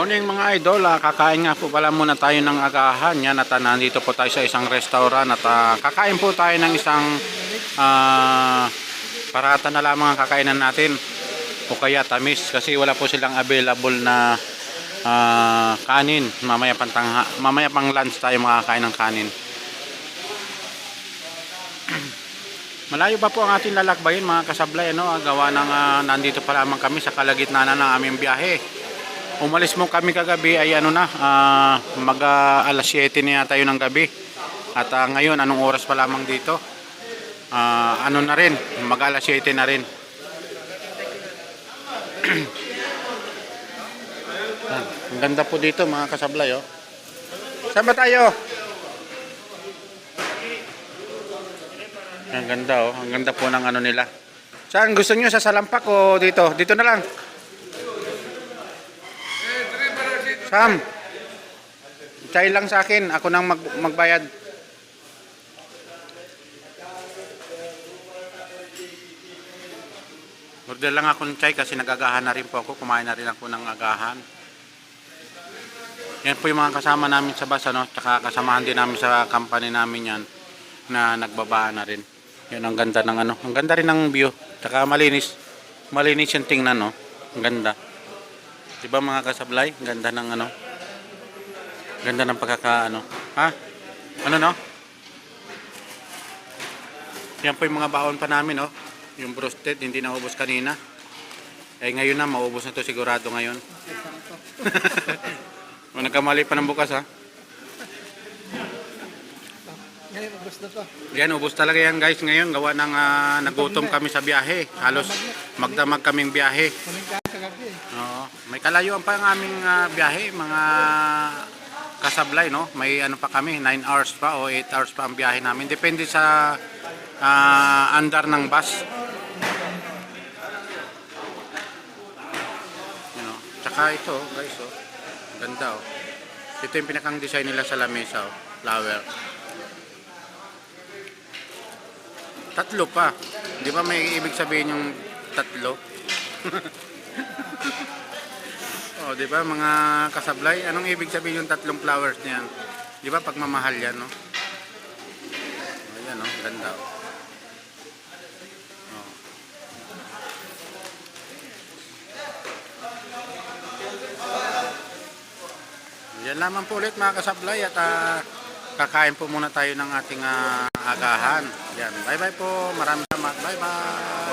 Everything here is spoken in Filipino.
Morning mga idol, kakain nga po pala muna tayo ng agahan. Yan at nandito po tayo sa isang restaurant at kakain po tayo ng isang parata na lamang ang kakainan natin o kaya tamis kasi wala po silang available na kanin. Mamaya pang lunch tayo makakain ng kanin. Malayo pa po ang ating lalakbayin mga kasablay, no? Gawa ng nandito pa lamang kami sa kalagitnaan ng aming biyahe. Umalis mo kami kagabi ay mag alas 7 na yata yun ng gabi. At ngayon anong oras pa lamang dito? Na rin, mag alas 7 na rin. Ang ganda po dito mga kasablay, oh. Saan ba tayo? Ang ganda, oh. Ang ganda po ng nila. Saan gusto nyo? Sa Salampak o dito? Dito na lang. Sam, chay lang sa akin. Ako nang magbayad. Order lang ako ng chay kasi nagagahan na rin po ako. Kumain na rin ako ng agahan. Yan po yung mga kasama namin sa bus, ano? Tsaka kasamahan din namin sa company namin yan na nagbabaan na rin. Yan ang ganda ng Ang ganda rin ng view. Tsaka malinis. Malinis yung tingnan, no? Ang ganda. Diba mga kasablay? Ganda ng Ganda ng Ha? No? Yan po yung mga baon pa namin, no? Yung broasted, hindi na ubos kanina. Ngayon na, maubos na to sigurado ngayon. Nagkamali pa ng bukas, ha? Yan, ubos talaga yan guys ngayon. Gawa ng nagutom kami sa biyahe. Halos magdamag kaming biyahe. Oo. May kalayuan pa ang aming biyahe, mga kasablay, no? May pa kami, 9 hours pa o 8 hours pa ang biyahe namin. Depende sa andar ng bus. Tsaka ito, guys, oh. Ganda, oh. Ito yung pinakang design nila sa lamesa, oh. Flower. Tatlo pa. Di ba may ibig sabihin yung tatlo? Oh, di ba mga kasablay? Anong ibig sabihin yung tatlong flowers niyan? Di ba pagmamahal yan, no? Oh, yan, no? Ganda, oh. Oh. Yan lamang po ulit mga kasablay at kakain po muna tayo ng ating agahan. Yan. Bye bye po. Maraming salamat. Bye bye.